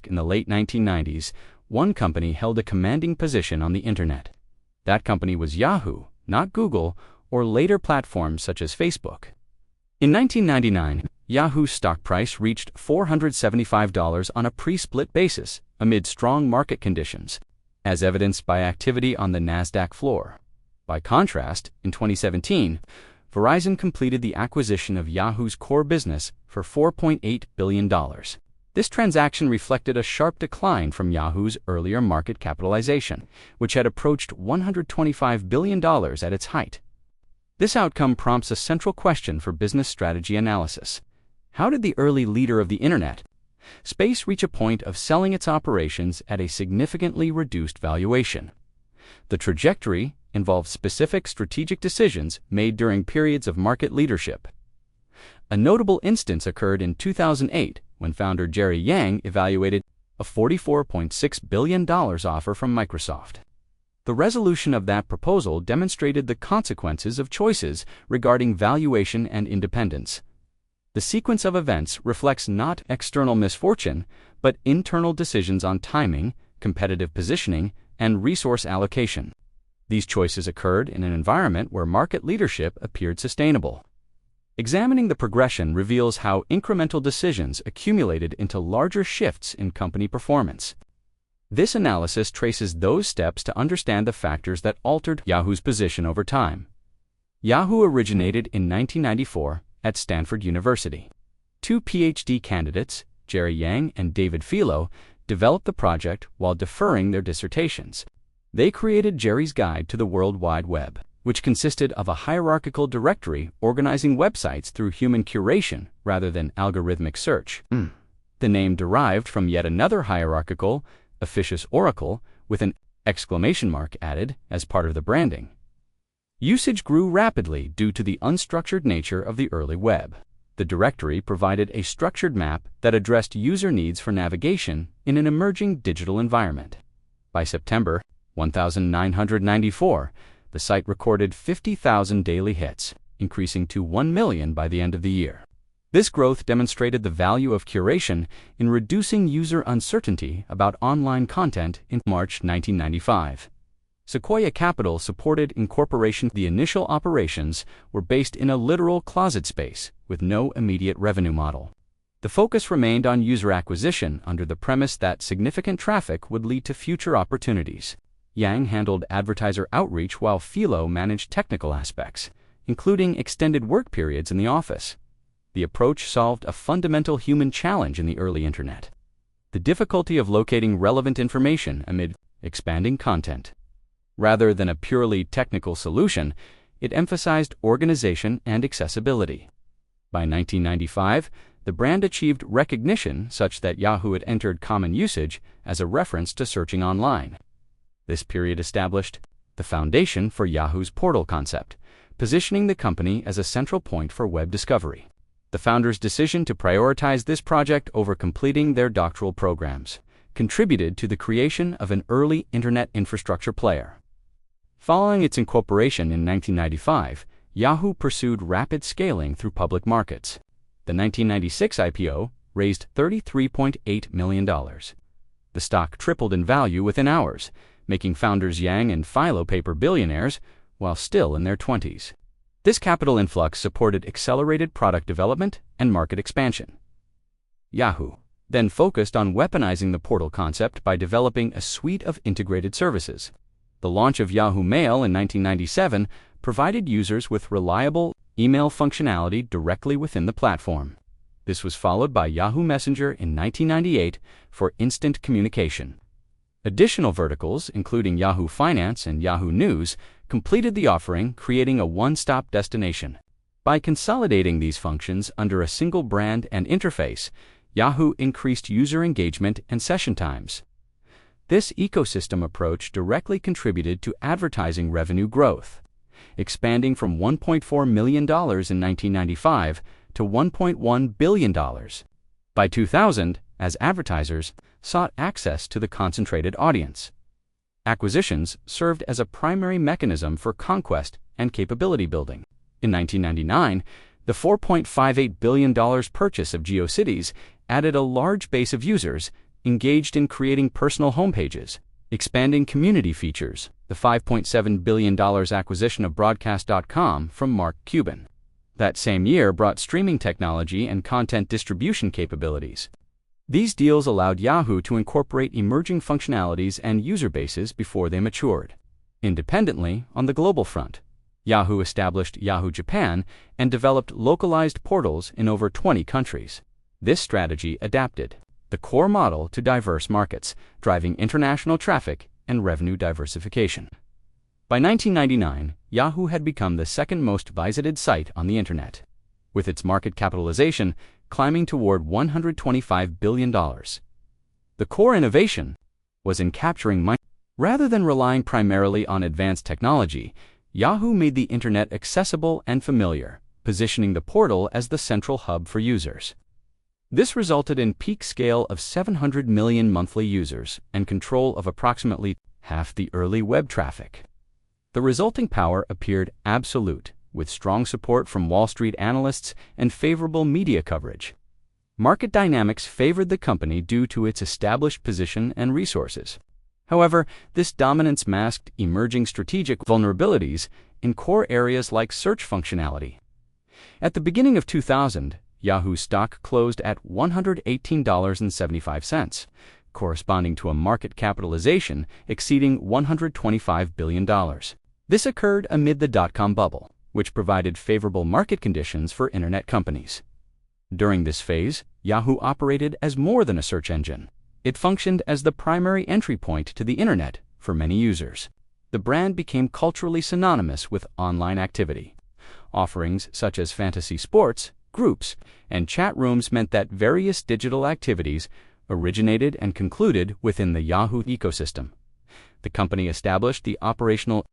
in the late 1990s, one company held a commanding position on the internet. That company was Yahoo, not Google, or later platforms such as Facebook. In 1999, Yahoo's stock price reached $475 on a pre-split basis amid strong market conditions, as evidenced by activity on the NASDAQ floor. By contrast, in 2017, Verizon completed the acquisition of Yahoo's core business for $4.8 billion. This transaction reflected a sharp decline from Yahoo's earlier market capitalization, which had approached $125 billion at its height. This outcome prompts a central question for business strategy analysis. How did the early leader of the internet space reach a point of selling its operations at a significantly reduced valuation? The trajectory involved specific strategic decisions made during periods of market leadership. A notable instance occurred in 2008 when founder Jerry Yang evaluated a $44.6 billion offer from Microsoft. The resolution of that proposal demonstrated the consequences of choices regarding valuation and independence. The sequence of events reflects not external misfortune, but internal decisions on timing, competitive positioning, and resource allocation. These choices occurred in an environment where market leadership appeared sustainable. Examining the progression reveals how incremental decisions accumulated into larger shifts in company performance. This analysis traces those steps to understand the factors that altered Yahoo's position over time. Yahoo originated in 1994 at Stanford University. Two PhD candidates, Jerry Yang and David Filo, developed the project while deferring their dissertations. They created Jerry's Guide to the World Wide Web, which consisted of a hierarchical directory organizing websites through human curation rather than algorithmic search. The name derived from yet another hierarchical, officious oracle, with an exclamation mark added as part of the branding. Usage grew rapidly due to the unstructured nature of the early web. The directory provided a structured map that addressed user needs for navigation in an emerging digital environment. By September 1994, the site recorded 50,000 daily hits, increasing to 1 million by the end of the year. This growth demonstrated the value of curation in reducing user uncertainty about online content. In March 1995, Sequoia Capital supported incorporation. The initial operations were based in a literal closet space with no immediate revenue model. The focus remained on user acquisition under the premise that significant traffic would lead to future opportunities. Yang handled advertiser outreach while Filo managed technical aspects, including extended work periods in the office. The approach solved a fundamental human challenge in the early internet: the difficulty of locating relevant information amid expanding content. Rather than a purely technical solution, it emphasized organization and accessibility. By 1995, the brand achieved recognition such that Yahoo had entered common usage as a reference to searching online. This period established the foundation for Yahoo's portal concept, positioning the company as a central point for web discovery. The founders' decision to prioritize this project over completing their doctoral programs contributed to the creation of an early internet infrastructure player. Following its incorporation in 1995, Yahoo pursued rapid scaling through public markets. The 1996 IPO raised $33.8 million. The stock tripled in value within hours, making founders Yang and Filo paper billionaires while still in their 20s. This capital influx supported accelerated product development and market expansion. Yahoo then focused on weaponizing the portal concept by developing a suite of integrated services. The launch of Yahoo Mail in 1997 provided users with reliable email functionality directly within the platform. This was followed by Yahoo Messenger in 1998 for instant communication. Additional verticals, including Yahoo Finance and Yahoo News, completed the offering, creating a one-stop destination. By consolidating these functions under a single brand and interface, Yahoo increased user engagement and session times. This ecosystem approach directly contributed to advertising revenue growth, expanding from $1.4 million in 1995 to $1.1 billion. By 2000, as advertisers sought access to the concentrated audience, acquisitions served as a primary mechanism for conquest and capability building. In 1999, the $4.58 billion purchase of GeoCities added a large base of users, engaged in creating personal homepages, expanding community features, the $5.7 billion acquisition of Broadcast.com from Mark Cuban. That same year brought streaming technology and content distribution capabilities. These deals allowed Yahoo to incorporate emerging functionalities and user bases before they matured. Independently, on the global front, Yahoo established Yahoo Japan and developed localized portals in over 20 countries. This strategy adapted the core model to diverse markets, driving international traffic and revenue diversification. By 1999, Yahoo had become the second most visited site on the Internet, with its market capitalization climbing toward $125 billion. The core innovation was in capturing money. Rather than relying primarily on advanced technology, Yahoo made the Internet accessible and familiar, positioning the portal as the central hub for users. This resulted in peak scale of 700 million monthly users and control of approximately half the early web traffic. The resulting power appeared absolute, with strong support from Wall Street analysts and favorable media coverage. Market dynamics favored the company due to its established position and resources. However, this dominance masked emerging strategic vulnerabilities in core areas like search functionality. At the beginning of 2000, Yahoo stock closed at $118.75, corresponding to a market capitalization exceeding $125 billion. This occurred amid the dot-com bubble, which provided favorable market conditions for Internet companies. During this phase, Yahoo operated as more than a search engine. It functioned as the primary entry point to the Internet for many users. The brand became culturally synonymous with online activity. Offerings such as fantasy sports, groups, and chat rooms meant that various digital activities originated and concluded within the Yahoo ecosystem. The company established the operational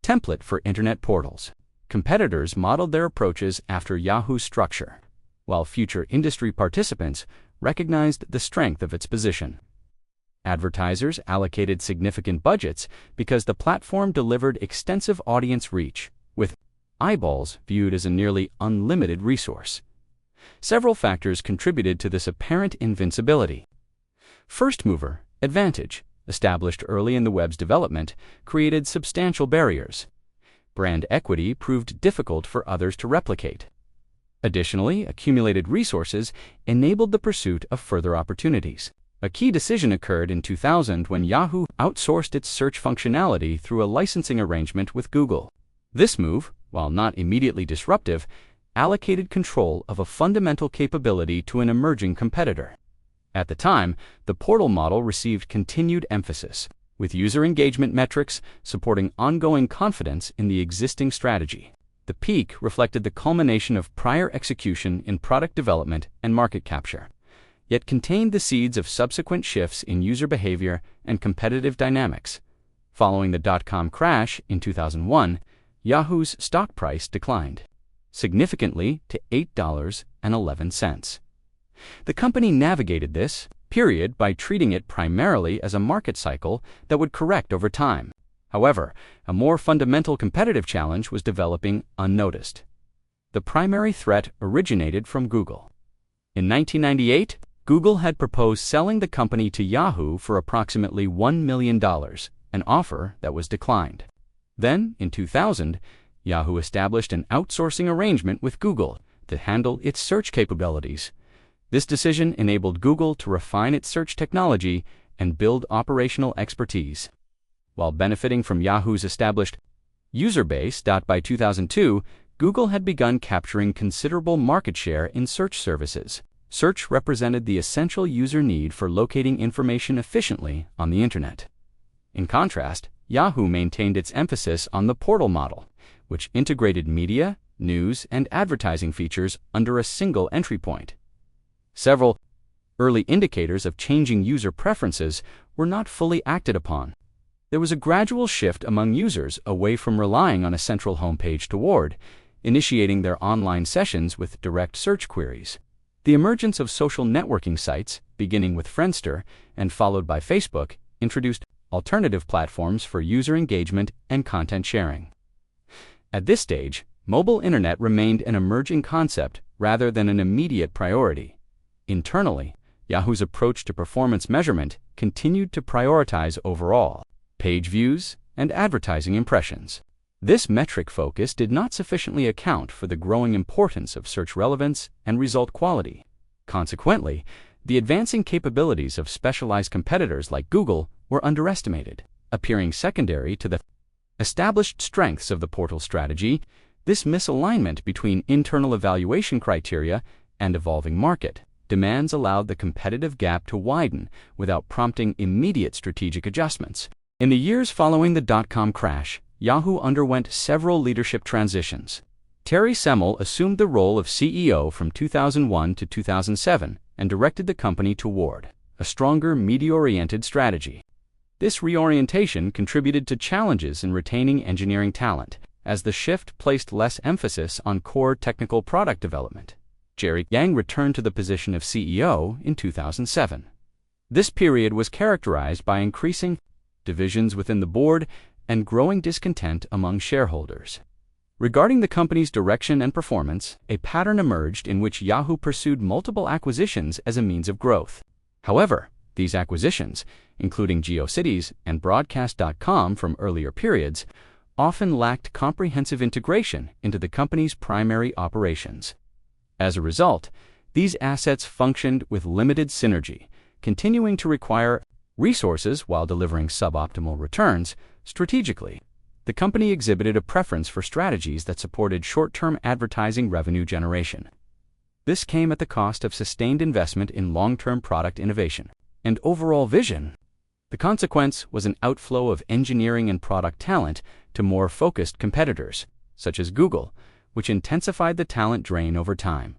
template for Internet portals. Competitors modeled their approaches after Yahoo's structure, while future industry participants recognized the strength of its position. Advertisers allocated significant budgets because the platform delivered extensive audience reach, with eyeballs viewed as a nearly unlimited resource. Several factors contributed to this apparent invincibility. First-mover advantage, established early in the web's development, created substantial barriers. Brand equity proved difficult for others to replicate. Additionally, accumulated resources enabled the pursuit of further opportunities. A key decision occurred in 2000 when Yahoo outsourced its search functionality through a licensing arrangement with Google. This move, while not immediately disruptive, allocated control of a fundamental capability to an emerging competitor. At the time, the portal model received continued emphasis, with user engagement metrics supporting ongoing confidence in the existing strategy. The peak reflected the culmination of prior execution in product development and market capture, yet contained the seeds of subsequent shifts in user behavior and competitive dynamics. Following the dot-com crash in 2001, Yahoo's stock price declined significantly to $8.11. The company navigated this period by treating it primarily as a market cycle that would correct over time. However, a more fundamental competitive challenge was developing unnoticed. The primary threat originated from Google. In 1998, Google had proposed selling the company to Yahoo for approximately $1 million, an offer that was declined. Then, in 2000, Yahoo established an outsourcing arrangement with Google to handle its search capabilities. This decision enabled Google to refine its search technology and build operational expertise, while benefiting from Yahoo's established user base. By 2002, Google had begun capturing considerable market share in search services. Search represented the essential user need for locating information efficiently on the Internet. In contrast, Yahoo maintained its emphasis on the portal model, which integrated media, news, and advertising features under a single entry point. Several early indicators of changing user preferences were not fully acted upon. There was a gradual shift among users away from relying on a central homepage toward initiating their online sessions with direct search queries. The emergence of social networking sites, beginning with Friendster and followed by Facebook, introduced alternative platforms for user engagement and content sharing. At this stage, mobile internet remained an emerging concept rather than an immediate priority. Internally, Yahoo's approach to performance measurement continued to prioritize overall page views and advertising impressions. This metric focus did not sufficiently account for the growing importance of search relevance and result quality. Consequently, the advancing capabilities of specialized competitors like Google were underestimated, appearing secondary to the established strengths of the portal strategy. This misalignment between internal evaluation criteria and evolving market demands allowed the competitive gap to widen without prompting immediate strategic adjustments. In the years following the dot-com crash, Yahoo underwent several leadership transitions. Terry Semel assumed the role of CEO from 2001 to 2007 and directed the company toward a stronger media-oriented strategy. This reorientation contributed to challenges in retaining engineering talent, as the shift placed less emphasis on core technical product development. Jerry Yang returned to the position of CEO in 2007. This period was characterized by increasing divisions within the board and growing discontent among shareholders. Regarding the company's direction and performance, a pattern emerged in which Yahoo pursued multiple acquisitions as a means of growth. However, these acquisitions, including GeoCities and Broadcast.com from earlier periods, often lacked comprehensive integration into the company's primary operations. As a result, these assets functioned with limited synergy, continuing to require resources while delivering suboptimal returns. Strategically, the company exhibited a preference for strategies that supported short-term advertising revenue generation. This came at the cost of sustained investment in long-term product innovation and overall vision. The consequence was an outflow of engineering and product talent to more focused competitors, such as Google, which intensified the talent drain over time.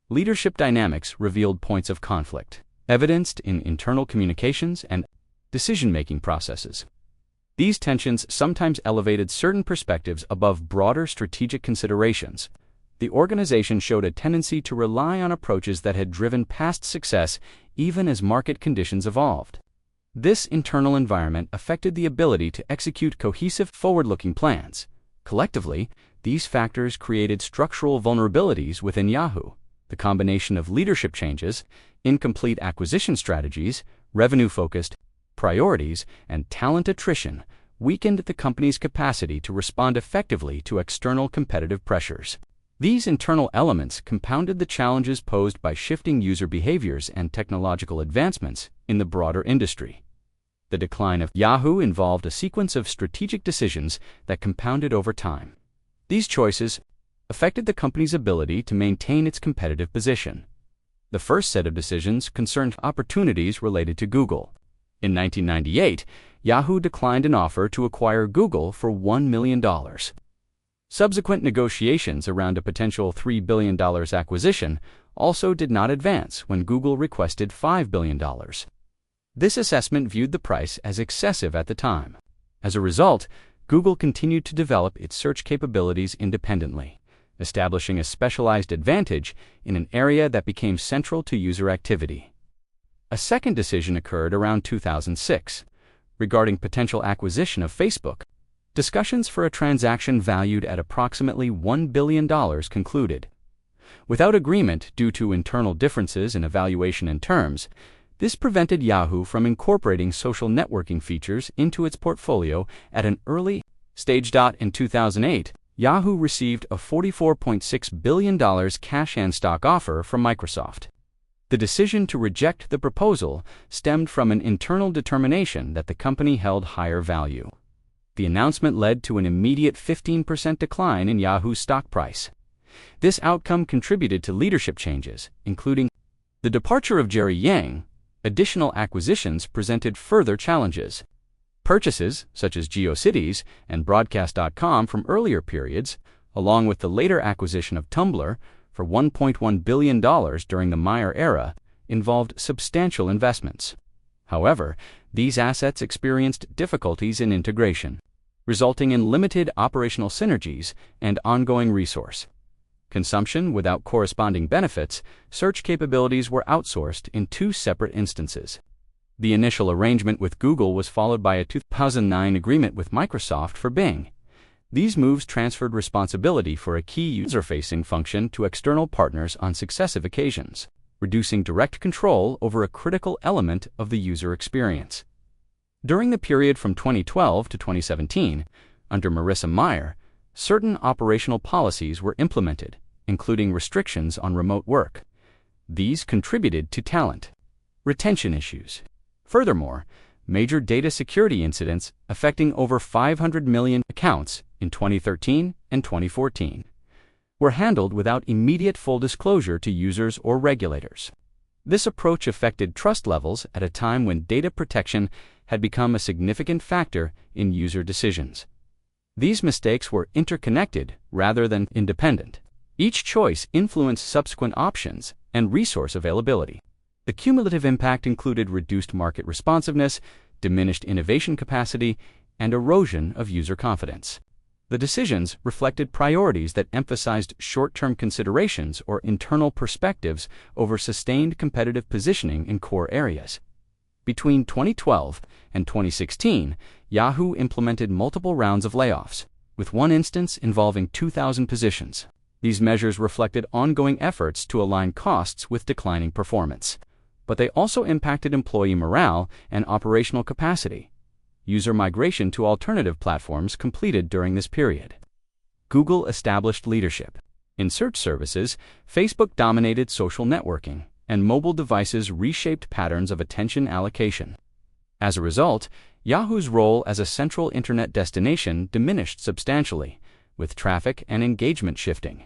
Leadership dynamics revealed points of conflict, evidenced in internal communications and decision-making processes. These tensions sometimes elevated certain perspectives above broader strategic considerations. The organization showed a tendency to rely on approaches that had driven past success even as market conditions evolved. This internal environment affected the ability to execute cohesive, forward-looking plans. Collectively, these factors created structural vulnerabilities within Yahoo. The combination of leadership changes, incomplete acquisition strategies, revenue-focused priorities, and talent attrition weakened the company's capacity to respond effectively to external competitive pressures. These internal elements compounded the challenges posed by shifting user behaviors and technological advancements in the broader industry. The decline of Yahoo involved a sequence of strategic decisions that compounded over time. These choices affected the company's ability to maintain its competitive position. The first set of decisions concerned opportunities related to Google. In 1998, Yahoo declined an offer to acquire Google for $1 million. Subsequent negotiations around a potential $3 billion acquisition also did not advance when Google requested $5 billion. This assessment viewed the price as excessive at the time. As a result, Google continued to develop its search capabilities independently, establishing a specialized advantage in an area that became central to user activity. A second decision occurred around 2006, regarding potential acquisition of Facebook. Discussions for a transaction valued at approximately $1 billion concluded. Without agreement due to internal differences in evaluation and terms, this prevented Yahoo from incorporating social networking features into its portfolio at an early stage. In 2008, Yahoo received a $44.6 billion cash and stock offer from Microsoft. The decision to reject the proposal stemmed from an internal determination that the company held higher value. The announcement led to an immediate 15% decline in Yahoo's stock price. This outcome contributed to leadership changes, including the departure of Jerry Yang. Additional acquisitions presented further challenges. Purchases, such as GeoCities and Broadcast.com from earlier periods, along with the later acquisition of Tumblr for $1.1 billion during the Meyer era, involved substantial investments. However, these assets experienced difficulties in integration, resulting in limited operational synergies and ongoing resource consumption without corresponding benefits. Search capabilities were outsourced in two separate instances. The initial arrangement with Google was followed by a 2009 agreement with Microsoft for Bing. These moves transferred responsibility for a key user-facing function to external partners on successive occasions. reducing direct control over a critical element of the user experience. During the period from 2012 to 2017, under Marissa Mayer, certain operational policies were implemented, including restrictions on remote work. These contributed to talent retention issues. Furthermore, major data security incidents affecting over 500 million accounts in 2013 and 2014 were handled without immediate full disclosure to users or regulators. This approach affected trust levels at a time when data protection had become a significant factor in user decisions. These mistakes were interconnected rather than independent. Each choice influenced subsequent options and resource availability. The cumulative impact included reduced market responsiveness, diminished innovation capacity, and erosion of user confidence. The decisions reflected priorities that emphasized short-term considerations or internal perspectives over sustained competitive positioning in core areas. Between 2012 and 2016, Yahoo implemented multiple rounds of layoffs, with one instance involving 2,000 positions. These measures reflected ongoing efforts to align costs with declining performance, but they also impacted employee morale and operational capacity. User migration to alternative platforms completed during this period. Google established leadership. In search services, Facebook dominated social networking, and mobile devices reshaped patterns of attention allocation. As a result, Yahoo's role as a central internet destination diminished substantially, with traffic and engagement shifting.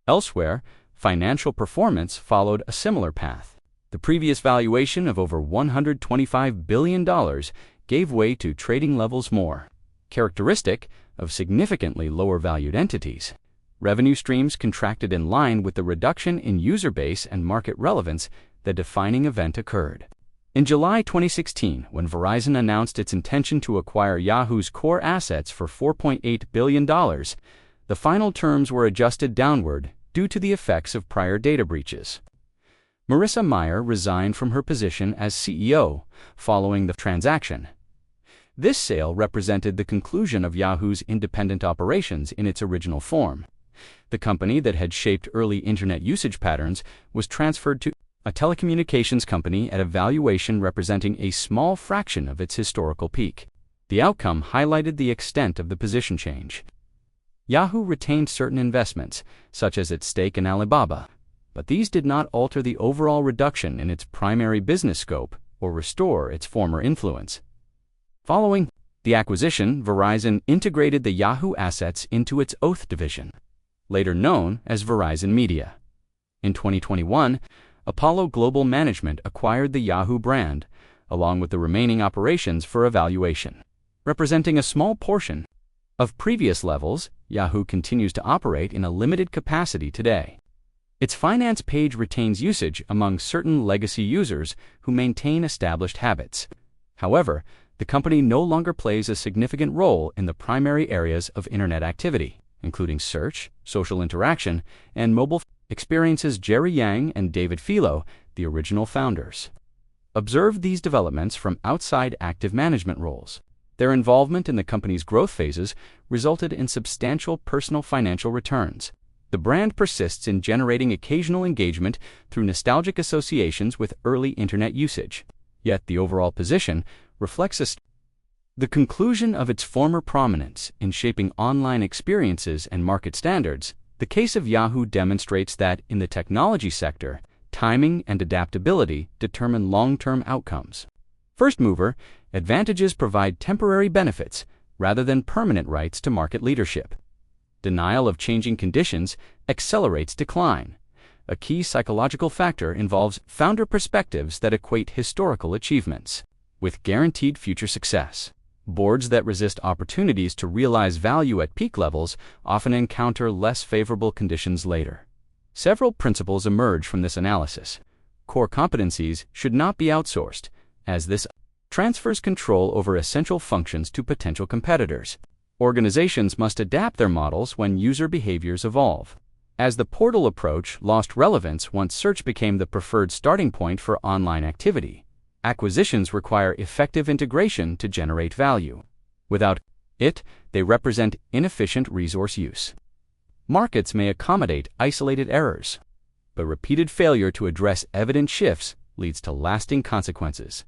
Elsewhere, financial performance followed a similar path. The previous valuation of over $125 billion gave way to trading levels more characteristic of significantly lower valued entities. Revenue streams contracted in line with the reduction in user base and market relevance. The defining event occurred in July 2016 when Verizon announced its intention to acquire Yahoo's core assets for $4.8 billion. The final terms were adjusted downward due to the effects of prior data breaches. Marissa Mayer resigned from her position as CEO following the transaction. This sale represented the conclusion of Yahoo's independent operations in its original form. The company that had shaped early internet usage patterns was transferred to a telecommunications company at a valuation representing a small fraction of its historical peak. The outcome highlighted the extent of the position change. Yahoo retained certain investments, such as its stake in Alibaba, but these did not alter the overall reduction in its primary business scope or restore its former influence. Following the acquisition, Verizon integrated the Yahoo assets into its Oath division, later known as Verizon Media. In 2021, Apollo Global Management acquired the Yahoo brand, along with the remaining operations for evaluation. Representing a small portion of previous levels, Yahoo continues to operate in a limited capacity today. Its finance page retains usage among certain legacy users who maintain established habits. However, the company no longer plays a significant role in the primary areas of internet activity, including search, social interaction, and mobile experiences. Jerry Yang and David Filo, the original founders, observed these developments from outside active management roles. Their involvement in the company's growth phases resulted in substantial personal financial returns. The brand persists in generating occasional engagement through nostalgic associations with early internet usage. Yet the overall position reflects the conclusion of its former prominence in shaping online experiences and market standards. The case of Yahoo demonstrates that in the technology sector, timing and adaptability determine long-term outcomes. First mover advantages provide temporary benefits rather than permanent rights to market leadership. Denial of changing conditions accelerates decline. A key psychological factor involves founder perspectives that equate historical achievements with guaranteed future success. Boards that resist opportunities to realize value at peak levels often encounter less favorable conditions later. Several principles emerge from this analysis. Core competencies should not be outsourced, as this transfers control over essential functions to potential competitors. Organizations must adapt their models when user behaviors evolve. As the portal approach lost relevance once search became the preferred starting point for online activity, acquisitions require effective integration to generate value. Without it, they represent inefficient resource use. Markets may accommodate isolated errors. but repeated failure to address evident shifts leads to lasting consequences.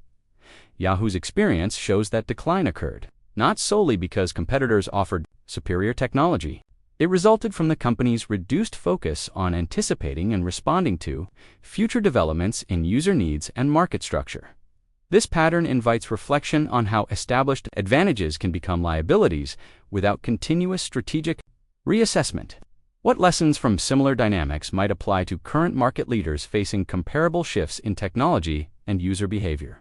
Yahoo's experience shows that decline occurred, not solely because competitors offered superior technology. It resulted from the company's reduced focus on anticipating and responding to future developments in user needs and market structure. This pattern invites reflection on how established advantages can become liabilities without continuous strategic reassessment. What lessons from similar dynamics might apply to current market leaders facing comparable shifts in technology and user behavior?